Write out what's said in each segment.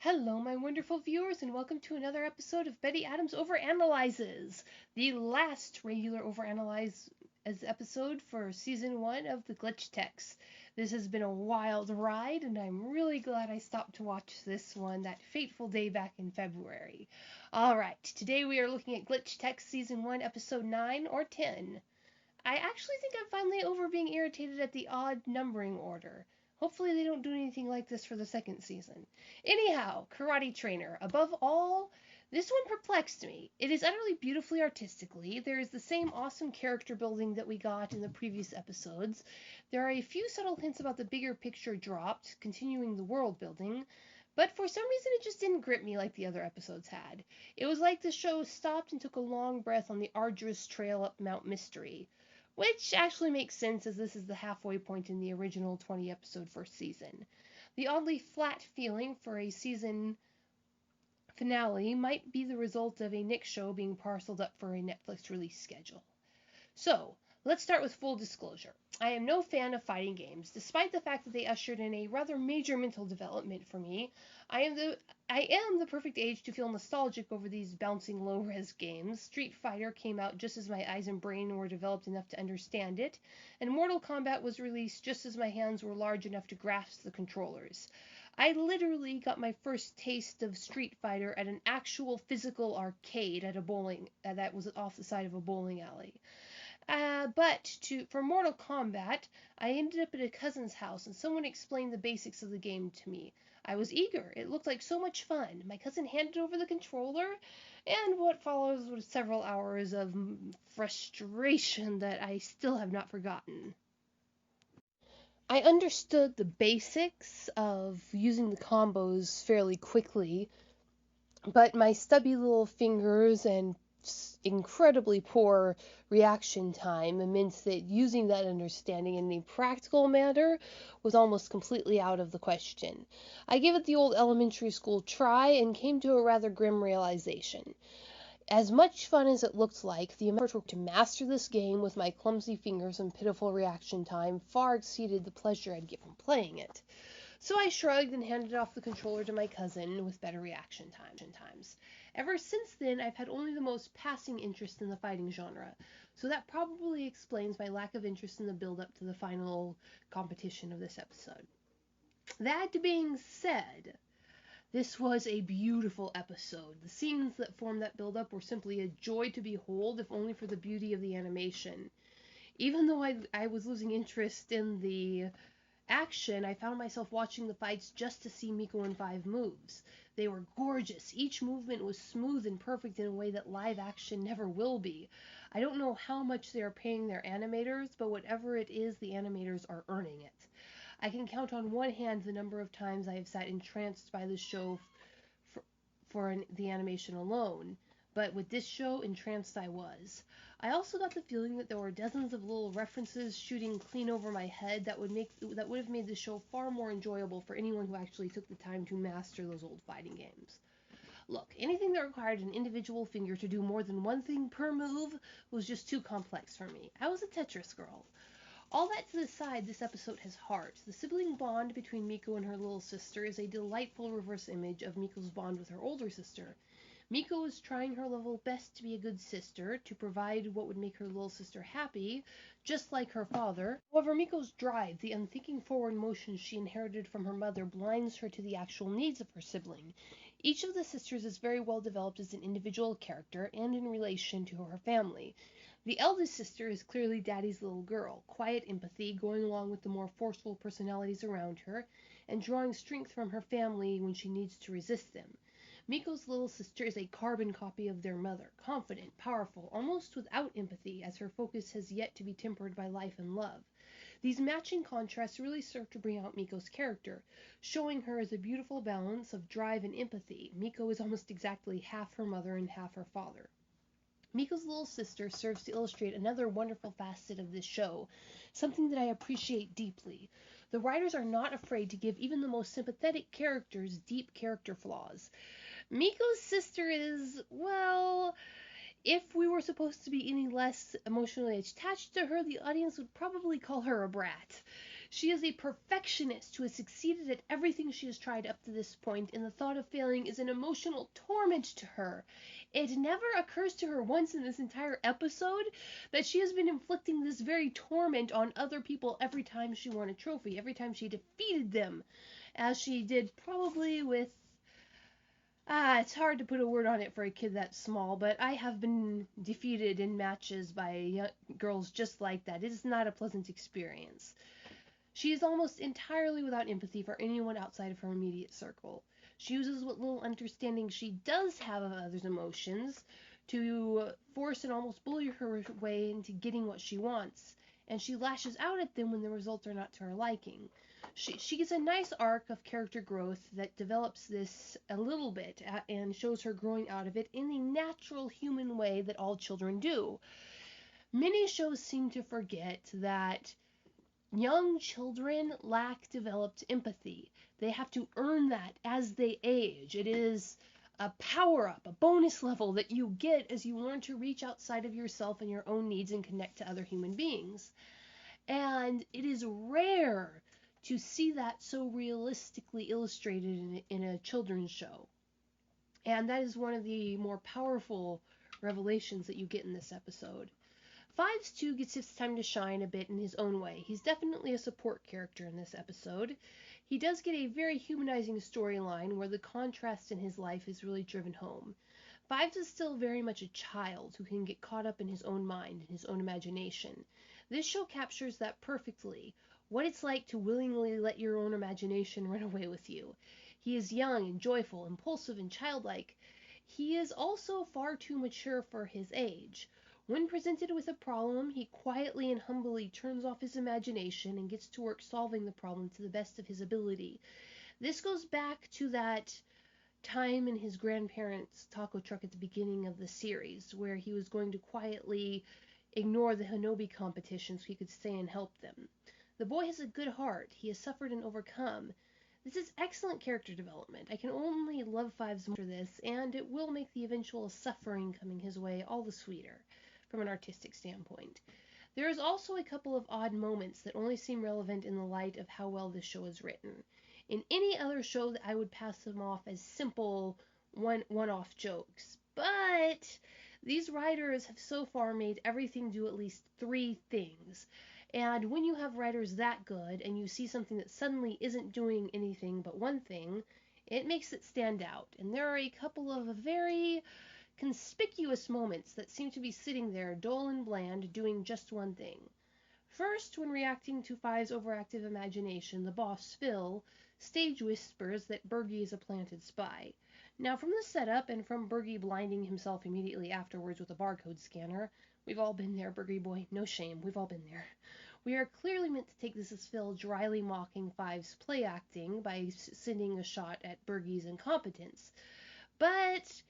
Hello, my wonderful viewers, and welcome to another episode of Betty Adams Overanalyzes, the last regular Overanalyze episode for Season 1 of the Glitch Text. This has been a wild ride, and I'm really glad I stopped to watch this one that fateful day back in February. Alright, today we are looking at Glitch Text Season 1, Episode 9 or 10. I actually think I'm finally over being irritated at the odd numbering order. Hopefully they don't do anything like this for the second season. Anyhow, Karate Trainer. Above all, this one perplexed me. It is utterly beautifully artistically. There is the same awesome character building that we got in the previous episodes. There are a few subtle hints about the bigger picture dropped, continuing the world building. But for some reason it just didn't grip me like the other episodes had. It was like the show stopped and took a long breath on the arduous trail up Mount Mystery. Which actually makes sense as this is the halfway point in the original 20-episode first season. The oddly flat feeling for a season finale might be the result of a Nick show being parceled up for a Netflix release schedule. So, let's start with full disclosure. I am no fan of fighting games, despite the fact that they ushered in a rather major mental development for me. I am the perfect age to feel nostalgic over these bouncing low-res games. Street Fighter came out just as my eyes and brain were developed enough to understand it, and Mortal Kombat was released just as my hands were large enough to grasp the controllers. I literally got my first taste of Street Fighter at an actual physical arcade at a bowling that was off the side of a bowling alley. For Mortal Kombat, I ended up at a cousin's house and someone explained the basics of the game to me. I was eager. It looked like so much fun. My cousin handed over the controller, and what follows was several hours of frustration that I still have not forgotten. I understood the basics of using the combos fairly quickly, but my stubby little fingers and incredibly poor reaction time meant that using that understanding in a practical manner was almost completely out of the question. I gave it the old elementary school try and came to a rather grim realization. As much fun as it looked like, the amount of work to master this game with my clumsy fingers and pitiful reaction time far exceeded the pleasure I'd get from playing it. So I shrugged and handed off the controller to my cousin with better reaction times. Ever since then, I've had only the most passing interest in the fighting genre, so that probably explains my lack of interest in the build-up to the final competition of this episode. That being said, this was a beautiful episode. The scenes that formed that build-up were simply a joy to behold, if only for the beauty of the animation. Even though I was losing interest in the action, I found myself watching the fights just to see Miko in 5 moves. They were gorgeous. Each movement was smooth and perfect in a way that live action never will be. I don't know how much they are paying their animators, but whatever it is, the animators are earning it. I can count on one hand the number of times I have sat entranced by the show for the animation alone, but with this show, entranced I was. I also got the feeling that there were dozens of little references shooting clean over my head that would have made the show far more enjoyable for anyone who actually took the time to master those old fighting games. Look, anything that required an individual finger to do more than one thing per move was just too complex for me. I was a Tetris girl. All that to the side, this episode has heart. The sibling bond between Miko and her little sister is a delightful reverse image of Miko's bond with her older sister. Miko is trying her level best to be a good sister, to provide what would make her little sister happy, just like her father. However, Miko's drive, the unthinking forward motion she inherited from her mother, blinds her to the actual needs of her sibling. Each of the sisters is very well developed as an individual character and in relation to her family. The eldest sister is clearly Daddy's little girl, quiet empathy, going along with the more forceful personalities around her, and drawing strength from her family when she needs to resist them. Miko's little sister is a carbon copy of their mother, confident, powerful, almost without empathy, as her focus has yet to be tempered by life and love. These matching contrasts really serve to bring out Miko's character, showing her as a beautiful balance of drive and empathy. Miko is almost exactly half her mother and half her father. Miko's little sister serves to illustrate another wonderful facet of this show, something that I appreciate deeply. The writers are not afraid to give even the most sympathetic characters deep character flaws. Miko's sister is, well, if we were supposed to be any less emotionally attached to her, the audience would probably call her a brat. She is a perfectionist who has succeeded at everything she has tried up to this point, and the thought of failing is an emotional torment to her. It never occurs to her once in this entire episode that she has been inflicting this very torment on other people every time she won a trophy, every time she defeated them, as she did probably with it's hard to put a word on it for a kid that small, but I have been defeated in matches by girls just like that. It is not a pleasant experience. She is almost entirely without empathy for anyone outside of her immediate circle. She uses what little understanding she does have of others' emotions to force and almost bully her way into getting what she wants, and she lashes out at them when the results are not to her liking. She gets a nice arc of character growth that develops this a little bit and shows her growing out of it in the natural human way that all children do. Many shows seem to forget that young children lack developed empathy. They have to earn that as they age. It is a power-up, a bonus level that you get as you learn to reach outside of yourself and your own needs and connect to other human beings. And it is rare to see that so realistically illustrated in a children's show. And that is one of the more powerful revelations that you get in this episode. Fives, too, gets his time to shine a bit in his own way. He's definitely a support character in this episode. He does get a very humanizing storyline where the contrast in his life is really driven home. Fives is still very much a child who can get caught up in his own mind and his own imagination. This show captures that perfectly, what it's like to willingly let your own imagination run away with you. He is young and joyful, impulsive and childlike. He is also far too mature for his age. When presented with a problem, he quietly and humbly turns off his imagination and gets to work solving the problem to the best of his ability. This goes back to that time in his grandparents' taco truck at the beginning of the series, where he was going to quietly ignore the Hinobi competition so he could stay and help them. The boy has a good heart. He has suffered and overcome. This is excellent character development. I can only love Fives more for this, and it will make the eventual suffering coming his way all the sweeter from an artistic standpoint. There is also a couple of odd moments that only seem relevant in the light of how well this show is written. In any other show, I would pass them off as simple one-off jokes, but these writers have so far made everything do at least 3 things. And when you have writers that good and you see something that suddenly isn't doing anything but one thing, it makes it stand out. And there are a couple of very conspicuous moments that seem to be sitting there, dull and bland, doing just one thing. First, when reacting to Five's overactive imagination, the boss, Phil, stage whispers that Bergie is a planted spy. Now, from the setup and from Bergie blinding himself immediately afterwards with a barcode scanner, we've all been there, Bergie boy, no shame, we've all been there. We are clearly meant to take this as Phil dryly mocking Five's play acting by sending a shot at Bergie's incompetence. But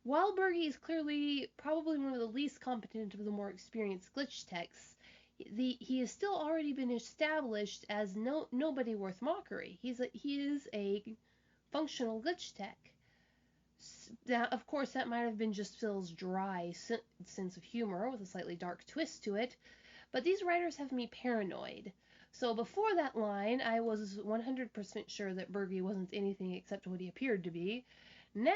while Bergie is clearly probably one of the least competent of the more experienced glitch techs, he has still already been established as nobody worth mockery. He is a functional glitch tech. Now, of course, that might have been just Phil's dry sense of humor with a slightly dark twist to it, but these writers have me paranoid. So before that line, I was 100% sure that Bergie wasn't anything except what he appeared to be. Now,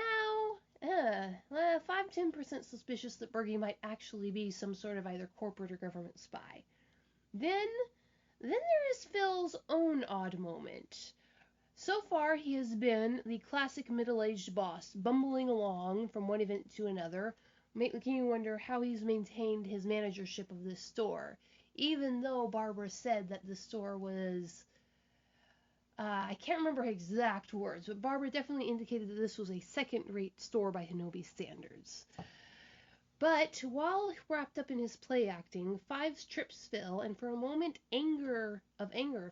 5-10% suspicious that Bergie might actually be some sort of either corporate or government spy. Then there is Phil's own odd moment. So far, he has been the classic middle-aged boss, bumbling along from one event to another, making you wonder how he's maintained his managership of this store, even though Barbara said that the store was, I can't remember her exact words, but Barbara definitely indicated that this was a second-rate store by Hinobi standards. But while wrapped up in his play acting, Fives trips Phil, and for a moment,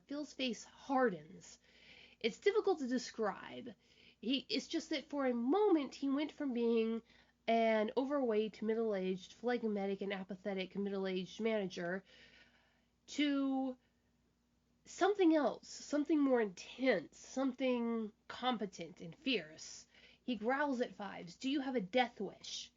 Phil's face hardens. It's difficult to describe. It's just that for a moment, he went from being an overweight, middle-aged, phlegmatic, and apathetic middle-aged manager to something else, something more intense, something competent and fierce. He growls at Fives, "Do you have a death wish?"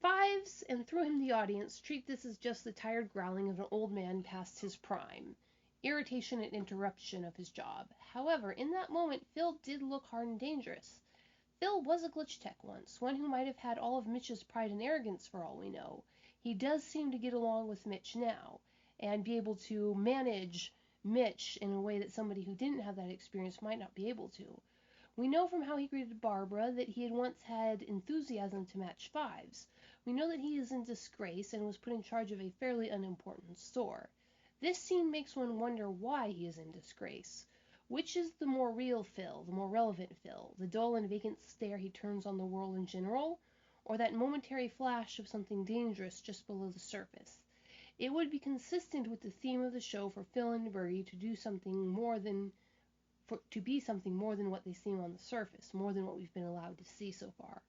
Fives, and through him the audience, treat this as just the tired growling of an old man past his prime. irritation and interruption of his job. However, in that moment, Phil did look hard and dangerous. Phil was a glitch tech once, one who might have had all of Mitch's pride and arrogance for all we know. He does seem to get along with Mitch now, and be able to manage Mitch in a way that somebody who didn't have that experience might not be able to. We know from how he greeted Barbara that he had once had enthusiasm to match fives. We know that he is in disgrace and was put in charge of a fairly unimportant store. This scene makes one wonder why he is in disgrace. Which is the more real Phil, the more relevant Phil, the dull and vacant stare he turns on the world in general, or that momentary flash of something dangerous just below the surface? It would be consistent with the theme of the show for Phil and Birdie to be something more than what they seem on the surface, more than what we've been allowed to see so far.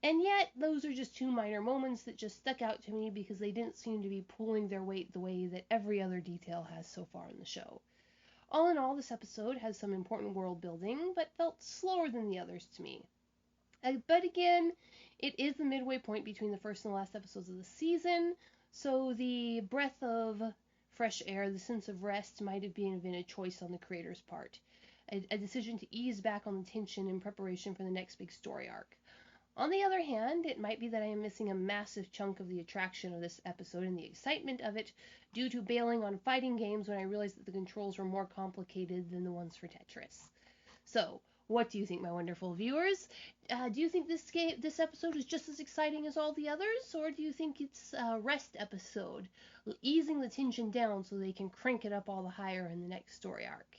And yet, those are just two minor moments that just stuck out to me because they didn't seem to be pulling their weight the way that every other detail has so far in the show. All in all, this episode has some important world building, but felt slower than the others to me. But again, it is the midway point between the first and the last episodes of the season, so the breath of fresh air, the sense of rest, might have been a choice on the creator's part. A decision to ease back on the tension in preparation for the next big story arc. On the other hand, it might be that I am missing a massive chunk of the attraction of this episode and the excitement of it due to bailing on fighting games when I realized that the controls were more complicated than the ones for Tetris. So, what do you think, my wonderful viewers? Do you think this episode is just as exciting as all the others, or do you think it's a rest episode, easing the tension down so they can crank it up all the higher in the next story arc?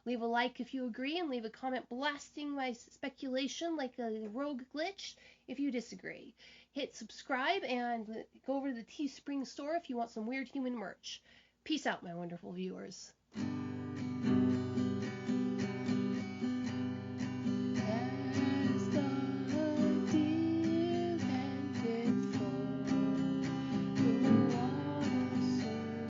Leave a like if you agree, and leave a comment blasting my speculation like a rogue glitch if you disagree. Hit subscribe and go over to the Teespring store if you want some weird human merch. Peace out, my wonderful viewers.